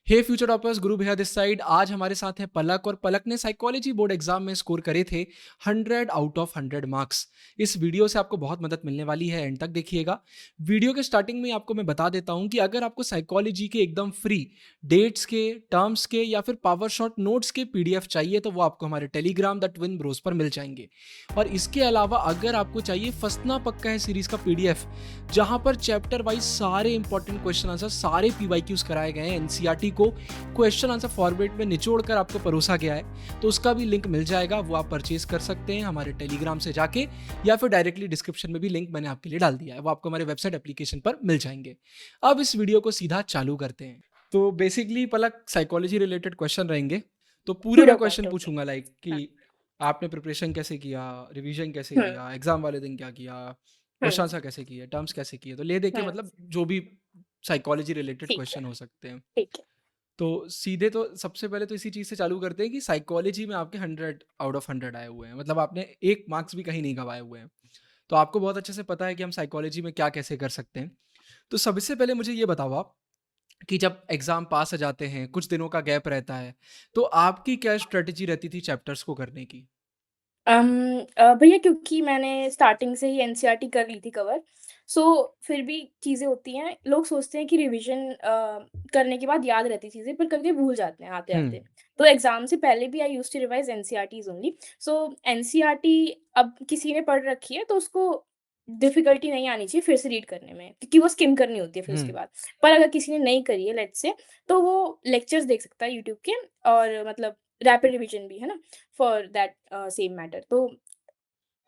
हे future toppers, गुरु भैया this side. आज हमारे साथ है पलक, और पलक ने साइकोलॉजी बोर्ड एग्जाम में स्कोर करे थे 100 आउट ऑफ 100 मार्क्स। इस वीडियो से आपको बहुत मदद मिलने वाली है, एंड तक देखिएगा। वीडियो के स्टार्टिंग में आपको मैं बता देता हूं कि अगर आपको साइकोलॉजी के एकदम फ्री डेट्स के, टर्म्स के या फिर पावर शॉट नोट्स के पीडीएफ चाहिए तो वो आपको हमारे टेलीग्राम द ट्विन ब्रोस पर मिल जाएंगे। और इसके अलावा अगर आपको चाहिए फंसना पक्का है सीरीज का पीडीएफ, जहां पर चैप्टर वाइज सारे इंपॉर्टेंट क्वेश्चन आंसर, सारे पीवाईक्यूज कराए गए हैं, एनसीईआरटी को क्वेश्चन आंसर फॉर्मेट में निचोड़ कर आपको परोसा गया है, तो उसका भी लिंक मिल जाएगा। वो आप परचेज कर सकते हैं हमारे टेलीग्राम से जाके, या फिर डायरेक्टली डिस्क्रिप्शन में भी लिंक मैंने आपके लिए डाल दिया है, वो आपको हमारे वेबसाइट एप्लीकेशन पर मिल जाएंगे। अब इस वीडियो को सीधा चालू करते हैं। तो बेसिकली पलक साइकोलॉजी रिलेटेड क्वेश्चन रहेंगे, तो पूरे पूरा मैं क्वेश्चन पार्ट ओके। पूछूंगा, लाइक हाँ। कि आपने प्रिपरेशन कैसे किया, रिवीजन कैसे हम्म। किया, एग्जाम वाले दिन क्या किया, क्वेश्चन हम्म। आंसर कैसे किए, टर्म्स कैसे किए, तो ले दे के हम्म। मतलब जो भी साइकोलॉजी रिलेटेड ठीक है। क्वेश्चन हो सकते हैं। ठीक है। तो सीधे तो सबसे पहले तो इसी चीज़ से चालू करते हैं कि साइकोलॉजी में आपके 100 आउट ऑफ 100 आए हुए हैं, मतलब आपने एक मार्क्स भी कहीं नहीं गवाए हुए हैं। तो आपको बहुत अच्छे से पता है कि हम साइकोलॉजी में क्या कैसे कर सकते हैं। तो सबसे पहले मुझे ये बताओ आप कि जब एग्जाम पास आ जाते हैं, कुछ दिनों का गैप रहता है, तो आपकी क्या स्ट्रेटेजी रहती थी चैप्टर्स को करने की? भैया क्योंकि मैंने स्टार्टिंग से ही एनसीईआरटी कर ली थी कवर, सो फिर भी चीज़ें होती हैं, लोग सोचते हैं कि रिवीजन करने के बाद याद रहती चीज़ें, पर कभी-कभी भूल जाते हैं हुँ, आते-आते। तो एग्ज़ाम से पहले भी I used to revise NCERTs only. So NCERT अब किसी ने पढ़ रखी है, तो उसको डिफ़िकल्टी नहीं आनी चाहिए फिर से रीड करने में, क्योंकि वो स्किम करनी होती है फिर हुँ, उसके बाद। पर अगर किसी ने नहीं करी है लेट्स से, तो वो लेक्चर्स देख सकता है यूट्यूब के, और मतलब रैपिड रिवीजन भी, है ना? For that same matter. तो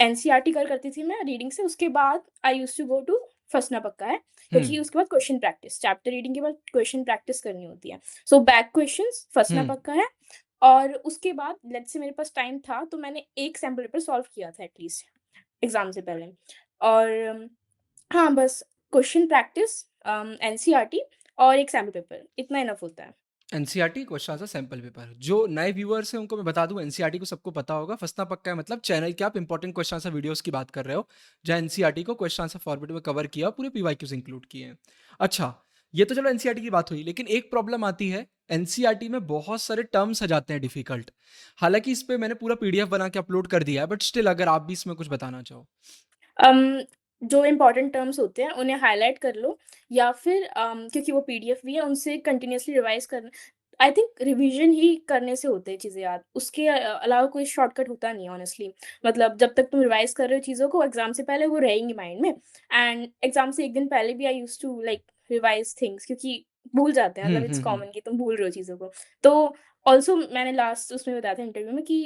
एनसीईआरटी करती थी मैं रीडिंग से, उसके बाद I used to go to फँसना पक्का है, हुँ, क्योंकि उसके बाद क्वेश्चन प्रैक्टिस, चैप्टर रीडिंग के बाद क्वेश्चन प्रैक्टिस करनी होती है। सो बैक क्वेश्चंस फँसना हुँ। पक्का है, और उसके बाद लेट्स से मेरे पास टाइम था, तो मैंने एक सैंपल पेपर सॉल्व किया था एटलीस्ट एग्ज़ाम से पहले। और हाँ, बस क्वेश्चन प्रैक्टिस, एनसीईआरटी और एक सैंपल पेपर, इतना इनफ होता है। NCERT question answer sample paper. जो नए व्यूअर्स हैं उनको मैं बता दूं, एनसीईआरटी को सबको पता होगा। फंसना पक्का है मतलब चैनल के आप इंपॉर्टेंट क्वेश्चन आंसर वीडियोस की बात कर रहे हो, जहां एनसीईआरटी को क्वेश्चन आंसर फॉर्मेट में कवर किया, पूरे पीवाईक्यूज इंक्लूड किए हैं। अच्छा, ये तो चलो एनसीईआरटी की बात हुई, लेकिन एक प्रॉब्लम आती है, एनसीईआरटी में बहुत सारे टर्म्स आ जाते हैं डिफिकल्ट। हालांकि इस पे मैंने पूरा पीडीएफ बना के अपलोड कर दिया है, बट स्टिल अगर आप भी इसमें कुछ बताना चाहो। अम, जो इम्पोर्टेंट टर्म्स होते हैं उन्हें हाइलाइट कर लो, या फिर क्योंकि वो पीडीएफ भी है, उनसे कंटिन्यूअसली रिवाइज करना। आई थिंक रिवीजन ही करने से होते हैं चीज़ें याद, उसके अलावा कोई शॉर्टकट होता नहीं है ऑनेस्टली। मतलब जब तक तुम रिवाइज कर रहे हो चीज़ों को, एग्जाम से पहले वो रहेंगी माइंड में, एंड एग्जाम से एक दिन पहले भी I use to like revise things, क्योंकि भूल जाते हैं, मतलब इट्स कॉमन कि तुम भूल रहे हो चीज़ों को। तो ऑल्सो मैंने लास्ट उसमें बताया था इंटरव्यू में कि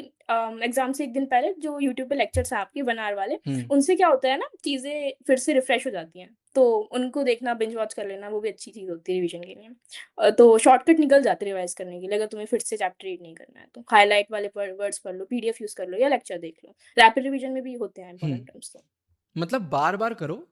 एग्जाम से एक दिन पहले जो यूट्यूब पे लेक्चर्स हैं आपके 1 आवर वाले, हम्म। उनसे क्या होता है ना, चीज़ें फिर से रिफ्रेश हो जाती हैं। तो उनको देखना, बिंज वॉच कर लेना, वो भी अच्छी चीज़ होती है रिवीजन के लिए। तो शॉर्टकट निकल जाते हैं रिवाइज़ करने के लिए, अगर तुम्हें फिर से चैप्टर रीड नहीं करना है तो। हाइलाइट वाले वर्ड्स पढ़ लो, पीडीएफ यूज़ कर लो, या लेक्चर देख लो। रैपिड रिवीजन में भी होते हैं हम्म। इंपॉर्टेंट टर्म्स तो। मतलब बार बार करो,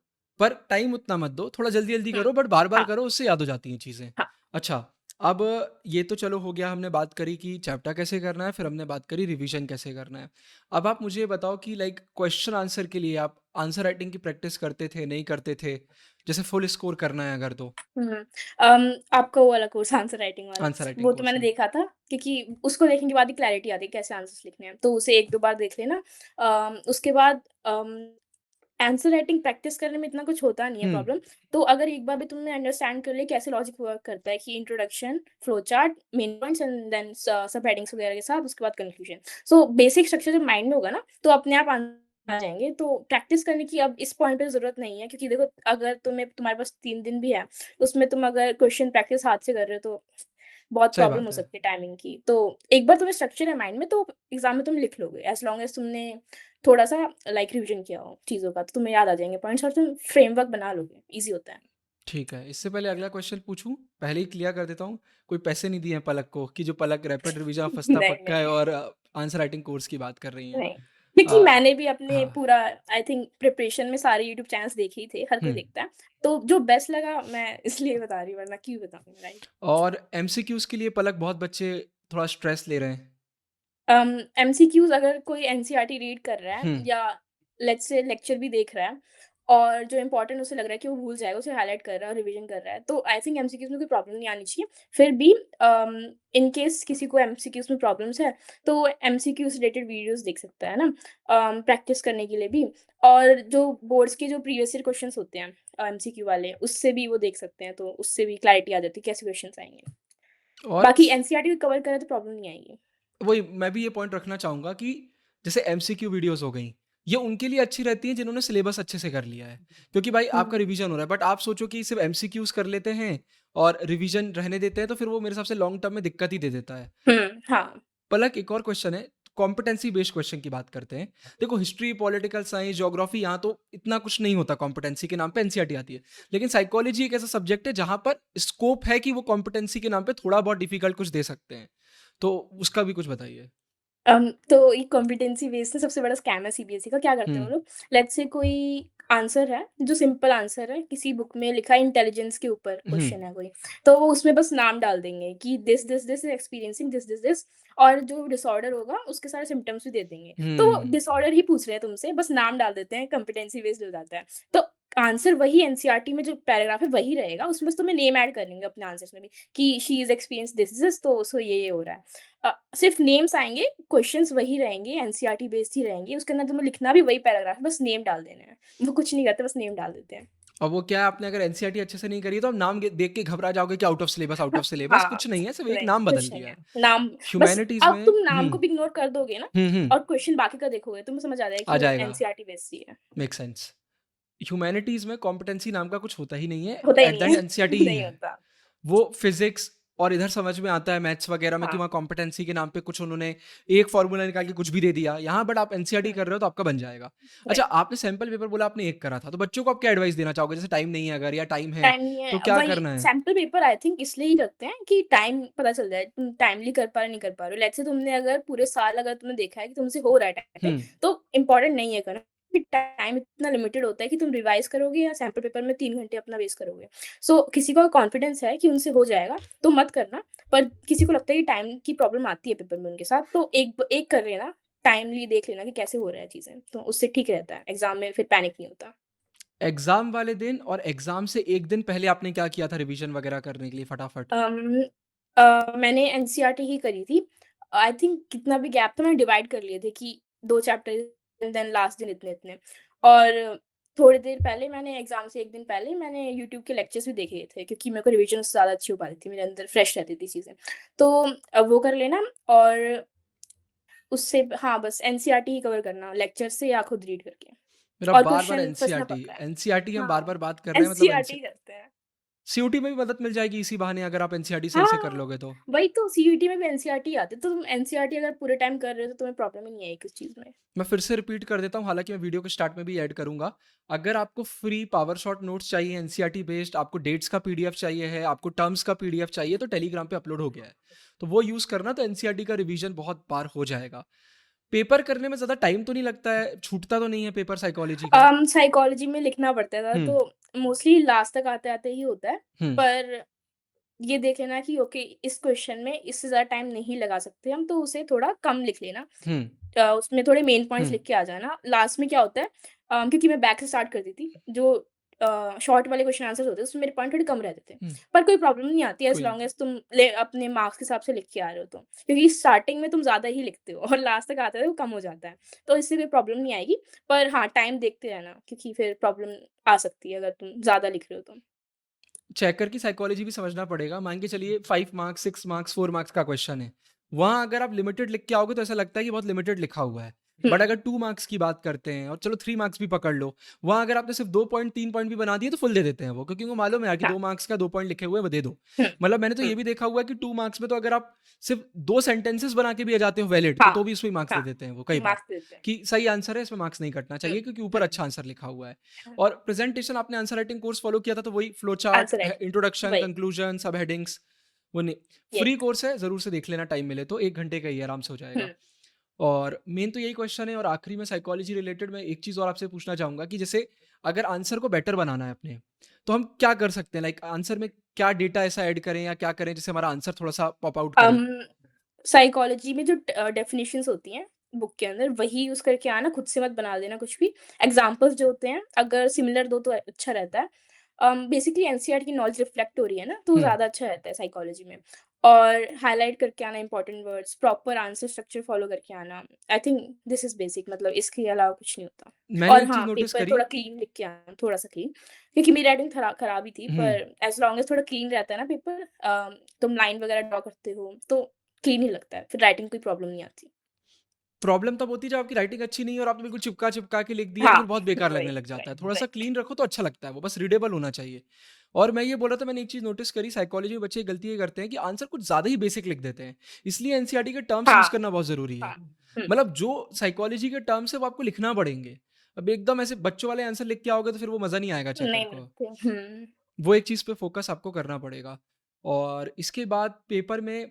पर टाइम उतना मत दो, थोड़ा जल्दी जल्दी हुँ। करो, बट बार बार हाँ, करो, उससे याद हो जाती हैं चीज़ें। हाँ। अच्छा, अब ये तो चलो हो गया, हमने बात करी कि चैप्टर कैसे करना है, फिर हमने बात करी रिवीजन कैसे करना है। अब आप मुझे बताओ कि लाइक क्वेश्चन आंसर के लिए आप आंसर राइटिंग की प्रैक्टिस करते थे, नहीं करते थे? जैसे फुल स्कोर करना है अगर, तो हुँ। आपका वो वाला कोर्स आंसर राइटिंग वाला, आंसर राइटिंग वो तो कोर्स मैंने में। देखा था, क्योंकि उसको देखने के बाद ही क्लैरिटी आती है कैसे आंसर्स लिखने हैं, तो उसे 1-2 बार देख लेना। उसके बाद आंसर राइटिंग प्रैक्टिस करने में इतना कुछ होता नहीं है हम्म। प्रॉब्लम। तो अगर एक बार भी तुमने अंडरस्टैंड कर लिया कैसे लॉजिक वर्क करता है, कि introduction, flow chart, main points and then sub headings वगैरह के साथ, उसके बाद कंक्लूजन। सो बेसिक स्ट्रक्चर जब माइंड में होगा ना, तो अपने आप आ जाएँगे। तो प्रैक्टिस करने की अब इस पॉइंट पे ज़रूरत नहीं है, क्योंकि देखो, अगर तुम्हारे पास 3 दिन भी है, उसमें तुम अगर क्वेश्चन प्रैक्टिस हाथ से कर रहे हो, तो बहुत सही प्रॉब्लम हो बात है। सकती है टाइमिंग की। तो एक बार तुम्हें स्ट्रक्चर है माइंड में, तो एग्ज़ाम में तुम लिख लोगे, एज़ लॉन्ग एज़ तुमने थोड़ा-सा लाइक रिवीजन किया हो चीज़ों का, तो तुम्हें याद आ जाएँगे पॉइंट्स, और तुम फ्रेमवर्क बना लोगे, ईज़ी होता है। ठीक है, इससे पहले अगला क्वेश्चन पूछूं, पहले ही क्लियर कर देता हूँ। कोई पैसे नहीं दिए हैं पलक को, कि जो पलक रैपिड रिवीजन फंसता नहीं, पक्का नहीं, है और आंसर राइटिंग कोर्स की बात कर रही हैं। नहीं। क्योंकि अ, मैंने भी अपने हाँ। पूरा आई थिंक प्रिपरेशन में सारे यूट्यूब चैनल्स देखे ही थे, हर कोई हुँ। देखता है। तो जो बेस्ट लगा मैं इसलिए बता रही हूँ, वरना क्यों बताऊँ, राइट? और एमसीक्यूज़ के लिए पलक बहुत बच्चे थोड़ा स्ट्रेस ले रहे हैं। एमसीक्यूज़, अगर कोई एनसीईआरटी रीड कर रहा है हुँ, या लेट्स से लेक्चर भी देख रहा है, और जो इम्पोर्टेंट उसे लग रहा है कि वो भूल जाएगा, उसे हाइलाइट कर रहा है और रिवीजन कर रहा है। तो आई थिंक एमसीक्यूज़ में कोई प्रॉब्लम नहीं आनी चाहिए। फिर भी इन केस किसी को एमसीक्यूज़ में प्रॉब्लम्स है, तो वो एमसीक्यू से रिलेटेड वीडियोज़ देख सकता है ना, प्रैक्टिस करने के लिए भी। और जो बोर्ड्स के जो प्रीवियस ईयर क्वेश्चन्स होते हैं एमसीक्यू वाले, उससे भी वो देख सकते हैं, तो उससे भी क्लैरिटी आ जाती है कैसे क्वेश्चन्स आएँगे। और बाकी एनसीईआरटी कवर करें तो प्रॉब्लम नहीं आएगी। वही मैं भी ये पॉइंट रखना चाहूँगा कि जैसे एमसीक्यू वीडियोज़ हो गई, ये उनके लिए अच्छी रहती हैं जिन्होंने सिलेबस अच्छे से कर लिया है। क्योंकि भाई हुँ, आपका रिवीजन हो रहा है, बट आप सोचो कि सिर्फ़ एमसीक्यूज़ कर लेते हैं और रिवीजन रहने देते हैं, तो फिर वो मेरे हिसाब से लॉन्ग टर्म में दिक्कत ही दे देता है। हुँ, हाँ। पलक एक और क्वेश्चन है, कॉम्पिटेंसी बेस्ड क्वेश्चन की बात करते हैं। देखो हिस्ट्री, पॉलिटिकल साइंस, ज्योग्राफी यहाँ तो इतना कुछ नहीं होता कॉम्पिटेंसी के नाम पे एनसीईआरटी आती है। लेकिन साइकोलॉजी एक ऐसा सब्जेक्ट है जहाँ पर स्कोप है कि वो कॉम्पिटेंसी के नाम पे थोड़ा बहुत डिफिकल्ट कुछ दे सकते हैं। तो उसका भी कुछ बताइए? तो ये कॉम्पिटेंसी बेस्ड ना सबसे बड़ा स्कैम है सीबीएसई का। क्या करते हैं हुँ, वो लोग, लेट्स से कोई आंसर है, जो सिंपल आंसर है, किसी बुक में लिखा है, इंटेलिजेंस के ऊपर हुँ, क्वेश्चन है कोई, तो वो उसमें बस नाम डाल देंगे कि दिस एक्सपीरियंसिंग दिस, और जो डिसऑर्डर होगा उसके सारे सिम्पटम्स भी दे देंगे। तो हुँ। डिसऑर्डर ही पूछ रहे हैं तुमसे, बस नाम डाल देते हैं, कॉम्पिटेंसी बेस्ड हो जाता है। तो आंसर वही एनसीईआरटी में जो पैराग्राफ है वही रहेगा, उसमें बस तुम्हें नेम ऐड कर लेंगे अपने आंसर्स में भी कि शी इज़ एक्सपीरियंस दिस, तो उसको ये हो रहा है। सिर्फ नेम्स आएँगे, क्वेश्चंस वही रहेंगे, एनसीईआरटी बेस्ड ही रहेंगे, उसके अंदर तुम्हें लिखना भी वही पैराग्राफ है, बस नेम डाल देने हैं। वो कुछ नहीं करते, बस नेम डाल देते हैं। और वो क्या है, आपने अगर एनसीईआरटी अच्छे से नहीं करी है तो आप नाम देख के घबरा जाओगे कि आउट ऑफ सिलेबस हाँ, कुछ नहीं है, सिर्फ एक नहीं, नाम बदल कुछ नहीं दिया है। है। नाम बस ह्यूमैनिटीज अब में तुम नाम को भी इग्नोर कर दोगे ना हम्म, और क्वेश्चन बाकी का देखोगे, तुम्हें समझ आ जाएगा कि आ वो जाएगा, एनसीईआरटी बेस्ड ही है। Make sense. ह्यूमैनिटीज में कॉम्पिटेंसी नाम का कुछ होता ही नहीं है, होता ही एट द नहीं एंड है, एनसीईआरटी ही नहीं है। होता। वो फिजिक्स और इधर समझ में आता है मैथ्स वगैरह में कि हाँ, वहाँ कॉम्पिटेंसी के नाम पे कुछ उन्होंने एक फॉर्मूला निकाल के कुछ भी दे दिया, यहाँ बट आप एनसीईआरटी हुँ, कर रहे हो तो आपका बन जाएगा। अच्छा, राइट। आपने सैंपल पेपर बोला आपने एक करा था, तो बच्चों को आप क्या एडवाइस देना चाहोगे, जैसे टाइम नहीं है अगर या टाइम है टाइम नहीं है, तो क्या वही करना है? सैंपल पेपर आई थिंक इसलिए ही रखते हैं कि टाइम पता चल जाए, तुम टाइमली कर पा रहे हो, नहीं कर पा रहे हो। लेट्स से तुमने अगर पूरे साल अगर तुमने देखा है कि तुमसे हो रहा है टाइम पे, हम्म, तो इम्पोर्टेंट नहीं है करना। टाइम इतना लिमिटेड होता है कि तुम रिवाइज़ करोगे या सैंपल पेपर में 3 घंटे अपना वेस्ट करोगे। सो किसी को कॉन्फिडेंस है कि उनसे हो जाएगा, तो मत करना। पर किसी को लगता है कि टाइम की प्रॉब्लम आती है पेपर में उनके साथ, तो एक कर लेना, टाइमली देख लेना कि कैसे हो रहा है चीज़ें, तो उससे ठीक रहता है। एग्ज़ाम में फिर पैनिक नहीं होता। एग्जाम वाले दिन और एग्जाम से एक दिन पहले आपने क्या किया था रिवीजन वगैरह करने के लिए फटाफट? अम, मैंने एनसीईआरटी ही करी थी। आई थिंक कितना भी गैप था मैंने डिवाइड कर लिए थे कि 2 चैप्टर एंड देन लास्ट दिन इतने-इतने। और थोड़ी देर पहले मैंने एग्ज़ाम से 1 दिन पहले मैंने यूट्यूब के लेक्चर्स भी देख लिए थे क्योंकि मेरे को रिवीजन उससे ज़्यादा अच्छी हो पाती थी, मेरे अंदर फ्रेश रहती थी चीज़ें। तो वो कर लेना और उससे हाँ, बस एनसीईआरटी ही कवर करना लेक्चर से या खुद रीड करके मेरा और बार बार क्वेश्चन फँसना एनसीईआरटी पक्का है। एनसीईआरटी हम बार हाँ, बार बात कर रहे हैं, मतलब एनसीईआरटी करते हैं। सीयूटी में भी मदद मिल जाएगी इसी बहाने अगर आप एनसीईआरटी सही से कर हाँ, लोगे तो। वही तो सीयूईटी में भी एनसीईआरटी आते, तो तुम एनसीईआरटी अगर पूरे टाइम कर रहे हो तो तुम्हें प्रॉब्लम ही नहीं आएगी इस चीज़ में। मैं फिर से रिपीट कर देता हूँ, हालांकि मैं वीडियो के स्टार्ट में भी ऐड करूंगा। अगर आपको फ्री पावर शॉट नोट्स चाहिए एनसीईआरटी बेस्ड, आपको डेट्स का पीडीएफ चाहिए है, आपको टर्म्स का पीडीएफ चाहिए, तो टेलीग्राम पे अपलोड हो गया है, तो वो यूज़ करना, तो एनसीईआरटी का रिवीजन बहुत बार हो जाएगा। पेपर करने में ज़्यादा टाइम तो नहीं लगता है, छूटता तो नहीं है पेपर साइकोलॉजी का? साइकोलॉजी में लिखना पड़ता था हुँ, तो मोस्टली लास्ट तक आते-आते ही होता है। हुँ, पर ये देख लेना कि ओके इस क्वेश्चन में इससे ज़्यादा टाइम नहीं लगा सकते हम, तो उसे थोड़ा कम लिख लेना। हुँ, उसमें थोड़े मेन हुँ, पॉइंट्स लिख के आ जाना। लास्ट में क्या होता है, क्योंकि मैं बैक से स्टार्ट करती थी, जो शॉर्ट वाले क्वेश्चन आंसर्स होते हैं, उसमें मेरे पॉइंट थोड़े कम रहते थे। हुँ, पर कोई प्रॉब्लम नहीं आती एज़ कोई नहीं। लॉन्ग एज़ तुम अपने मार्क्स के हिसाब से लिख के आ रहे हो तो। क्योंकि स्टार्टिंग में तुम ज़्यादा ही लिखते हो और लास्ट तक आते हुए वो कम हो जाता है। तो इससे कोई प्रॉब्लम नहीं आएगी। पर हाँ, टाइम देखते रहना क्योंकि फिर प्रॉब्लम आ सकती है अगर तुम ज़्यादा लिख रहे हो तो। चेकर की साइकोलॉजी भी समझना पड़ेगा। मान के चलिए 5 मार्क्स, 6 मार्क्स, 4 मार्क्स का क्वेश्चन है। वहाँ अगर आप लिमिटेड लिख के आओगे तो ऐसा लगता है कि बहुत लिमिटेड लिखा हुआ है। हुँ, बट अगर 2 मार्क्स की बात करते हैं और चलो 3 मार्क्स भी पकड़ लो, वहाँ अगर आपने सिर्फ़ 2 पॉइंट 3 पॉइंट भी बना दिए तो फुल दे देते हैं वो, क्योंकि उनको मालूम है यार कि हाँ। 2 मार्क्स का 2 पॉइंट लिखे हुए हैं, वो दे दो। हुँ, मतलब मैंने तो हुँ। ये भी देखा हुआ है कि 2 मार्क्स में तो अगर आप सिर्फ़ 2 सेंटेंसेस बना के भी आ जाते हो वैलिड, हाँ, तो भी उसमें मार्क्स दे हाँ। देते हैं वो कई बार, मार्क्स देते हैं। कि सही आंसर है, इसमें मार्क्स नहीं कटना हुँ, चाहिए क्योंकि ऊपर हुँ, अच्छा आंसर लिखा हुआ है। हुँ। और प्रेज़ेंटेशन आपने आंसर राइटिंग कोर्स फ़ॉलो किया था तो वही flow chart, answer writing introduction, वही, कंक्लूजन, सब हेडिंग्स, वो नहीं। फ्री यही। कोर्स है, ज़रूर से देख लेना टाइम मिले तो, 1 घंटे का ही है, आराम से हो हुँ, जाएगा। और मेन तो यही क्वेश्चन है, और आखिरी में साइकोलॉजी रिलेटेड मैं एक चीज़ और आपसे पूछना चाहूँगा कि जैसे अगर आंसर को बेटर बनाना है अपने, तो हम क्या कर सकते हैं? लाइक आंसर में क्या डेटा ऐसा ऐड करें या क्या करें जिससे हमारा आंसर थोड़ा-सा पॉप आउट करे? अम, साइकोलॉजी में जो डेफिनिशंस होती हैं, बुक के अंदर, वही यूज़ करके आना, खुद से मत बना देना कुछ भी। एग्ज़ाम्पल्स जो होते हैं, अगर सिमिलर दो तो अच्छा रहता है। बेसिकली एनसीईआरटी की नॉलेज रिफ्लेक्ट हो रही है ना, तो हुँ। ज़्यादा अच्छा रहता है साइकोलॉजी में। और हाइलाइट करके आना important words, proper answer structure follow करके आना। I think this is basic, मतलब इसके अलावा कुछ नहीं होता। मैंने और एक चीज़ हाँ, नोटिस पेपर करी। थोड़ा क्लीन लिख के आना, थोड़ा-सा क्लीन, क्योंकि मेरी राइटिंग खराब ही थी, हुँ। पर एज़ लॉन्ग एज़ थोड़ा क्लीन रहता है ना पेपर, तुम लाइन वगैरह ड्रॉ करते हो, तो क्लीन ही लगता है, फिर राइटिंग कोई प्रॉब्लम नहीं आती। प्रॉब्लम तब होती है जब आपकी राइटिंग अच्छी नहीं है और आपने बिल्कुल चिपका-चिपका के लिख दिया, तो हाँ, फिर बहुत बेकार वही, लगने लग जाता है। राइट, थोड़ा-सा राइट। क्लीन रखो तो अच्छा लगता है वो, बस रीडेबल होना चाहिए। और मैं ये बोल रहा था, मैंने एक चीज़ नोटिस करी, साइकोलॉजी में बच्चे गलती ये करते हैं कि आंसर कुछ ज़्यादा ही बेसिक लिख देते हैं। इसलिए एनसीईआरटी के टर्म्स हाँ, यूज़ करना बहुत ज़रूरी है। हाँ। हुँ, मतलब जो साइकोलॉजी के टर्म्स है वो आपको लिखना पड़ेंगे। अब एकदम ऐसे बच्चों वाले आंसर लिख के आओगे तो फिर वो मज़ा नहीं आएगा चैप्टर नहीं को। मिलते। हुँ। वो एक चीज़ पे फ़ोकस आपको करना पड़ेगा। और इसके बाद पेपर में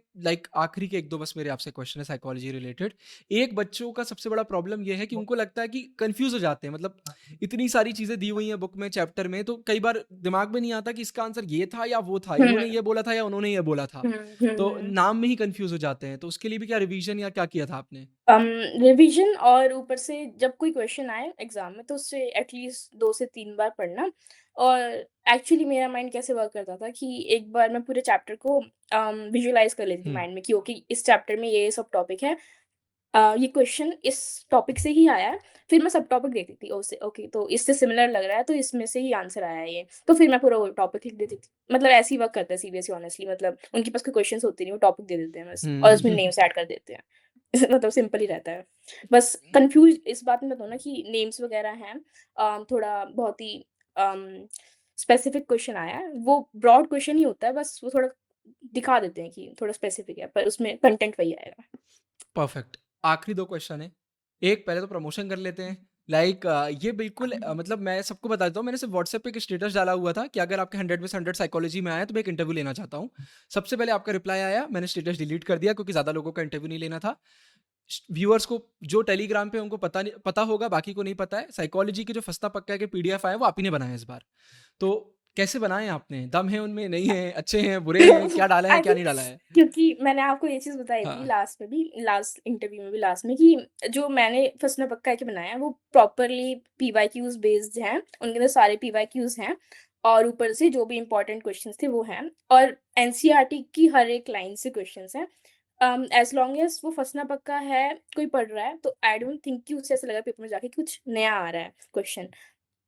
आखिरी के 1-2 बस मेरे आपसे क्वेश्चन है साइकोलॉजी रिलेटेड। एक बच्चों का सबसे बड़ा प्रॉब्लम ये है कि उनको लगता है कि कन्फ्यूज़ हो जाते हैं, मतलब इतनी सारी चीज़ें दी हुई हैं बुक में, चैप्टर में, तो कई बार दिमाग में नहीं आता कि इसका आंसर ये था या वो था, हुँ, इन्होंने ये बोला था या उन्होंने ये बोला था। हुँ, हुँ, तो हुँ। नाम में ही कन्फ्यूज़ हो जाते हैं, तो उसके लिए भी क्या रिवीजन या क्या किया था आपने? अम, रिवीजन, और ऊपर से जब कोई क्वेश्चन आए एग्ज़ाम में, तो उससे एटलीस्ट 2 से 3 बार पढ़ना। और एक्चुअली मेरा माइंड कैसे वर्क करता था कि एक बार मैं पूरे चैप्टर को विजुअलाइज़ कर लेती थी हुँ, माइंड में कि ओके, इस चैप्टर में ये सब टॉपिक है। ये क्वेश्चन इस टॉपिक से ही आया है, फिर मैं सब टॉपिक देखती थी, ओसे ओके, तो इससे सिमिलर लग रहा है, तो इसमें से ही आंसर आया है ये। तो फिर मैं पूरा वो टॉपिक लिख देती थी। मतलब ऐसे ही वर्क करता है सीबीएसई ऑनेस्टली, मतलब उनके पास कोई क्वेश्चन्स होते नहीं, वो टॉपिक दे देते हैं बस, और उसमें हुँ। नेम्स ऐड कर देते हैं। मतलब सिंपल ही रहता है। बस कन्फ्यूज़ इस बात में मत होना कि नेम्स वगैरह हैं, थोड़ा बहुत ही अम, स्पेसिफिक क्वेश्चन आया है, वो ब्रॉड क्वेश्चन ही होता है, बस वो थोड़ा दिखा देते हैं कि थोड़ा स्पेसिफिक है, पर उसमें कंटेंट वही आएगा। परफेक्ट। आखिरी 2 क्वेश्चन हैं। एक पहले तो प्रमोशन कर लेते हैं। ये बिल्कुल मतलब मैं सबको बता देता हूँ, मैंने सिर्फ़ व्हाट्सएप पे एक स्टेटस डाला हुआ था कि अगर आपके 100 में से 100 साइकोलॉजी में आए, तो मैं एक इंटरव्यू लेना चाहता हूँ। सबसे पहले आपका रिप्लाई आया, मैंने स्टेटस डिलीट कर दिया क्योंकि ज़्यादा लोगों का इंटरव्यू नहीं लेना था। व्यूअर्स को जो टेलीग्राम पे उनको पता होगा, बाकी को नहीं पता है। साइकोलॉजी के जो फसता-पक्का के पीडीएफ आए हैं, वो आप ही ने बनाए हैं इस बार। तो कैसे बनाए हैं आपने? दम है उनमें, नहीं है, अच्छे हैं, बुरे हैं, क्या डाला है, आई क्या थिंक, नहीं डाला है? क्योंकि मैंने आपको ये चीज़ बताई थी हाँ। लास्ट में भी, लास्ट इंटरव्यू में भी लास्ट में, कि जो मैंने फसना पक्का है के बनाया है, वो प्रॉपरली पीवाईक्यूज़ बेस्ड हैं, उनके अंदर सारे पीवाईक्यूज़ हैं, और ऊपर से जो भी इम्पोर्टेंट क्वेश्चन्स थे वो हैं, और एनसीईआरटी की हर एक लाइन से क्वेश्चन्स हैं। एज़ लॉन्ग एज़ वो फसना पक्का है, कोई पढ़ रहा है, तो आई डोंट थिंक कि उसे ऐसा लगा पेपर में जाके कि कुछ नया आ रहा है क्वेश्चन।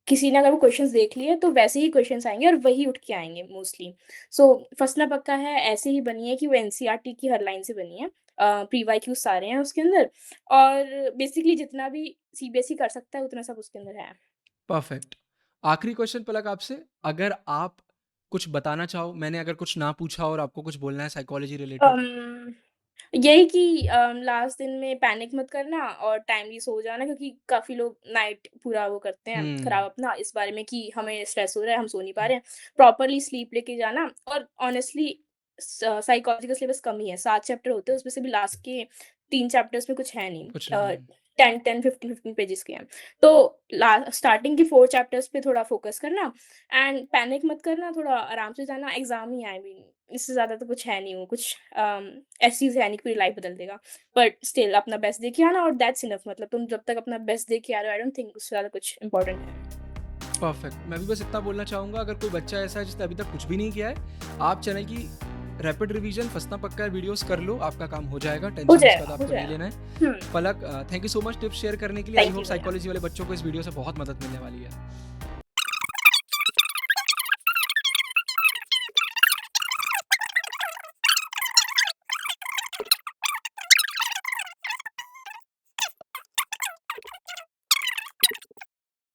किसी ने अगर वो क्वेश्चंस देख लिए, तो वैसे ही क्वेश्चंस आएँगे और वही उठ के आएँगे मोस्टली। सो फसना पक्का है ऐसे ही बनी है कि वो एनसीईआरटी की हर लाइन से बनी है। प्री-वाईक्यू सारे हैं उसके अंदर, और बेसिकली जितना भी सीबीएसई कर सकता है उतना सब उसके अंदर है। परफेक्ट। आखिरी क्वेश्चन पलक आपसे, अगर आप कुछ बताना चाहो, मैंने अगर कुछ ना पूछा और आपको कुछ बोलना है साइकोलॉजी रिलेटेड? अम, यही कि लास्ट दिन में पैनिक मत करना और टाइमली सो जाना, क्योंकि काफ़ी लोग नाइट पूरा वो करते हैं हुँ, खराब अपना, इस बारे में कि हमें स्ट्रेस हो रहा है, हम सो नहीं पा रहे हैं। प्रॉपरली स्लीप लेके जाना, और ऑनेस्टली साइकोलॉजी का सिलेबस कम ही है, 7 चैप्टर होते हैं, उसमें से भी लास्ट के 3 चैप्टर्स में कुछ है नहीं। कुछ नहीं है। 10-10, 15-15 पेजेज़ के हैं। तो ला स्टार्टिंग के 4 चैप्टर्स पे थोड़ा फ़ोकस करना, एंड पैनिक मत करना, थोड़ा आराम से जाना, एग्ज़ाम ही है, आई मीन इससे ज़्यादा तो कुछ है नहीं, वो कुछ ऐसी चीज़ है नहीं पूरी लाइफ़ बदल देगा। बट स्टिल अपना बेस्ट दे के आना, और दैट्स इनफ, मतलब तुम जब तक अपना बेस्ट दे के आ रहे हो, आई डोंट थिंक उससे ज़्यादा कुछ इम्पोर्टेंट है। परफेक्ट। मैं भी बस इतना बोलना चाहूँगा, अगर कोई बच्चा ऐसा है जिसने अभी तक कुछ भी नहीं किया है, आप चैनल की रैपिड रिवीजन फसना पक्का वीडियोज़ कर लो, आपका काम हो जाएगा, टेंशन इसका तो हो आपको नहीं जाएगा। लेना है। हुँ, Palak thank you so much tips share करने के लिए। आई थैंक होप यू भैया। साइकोलॉजी वाले बच्चों को इस वीडियो से बहुत मदद मिलने वाली है।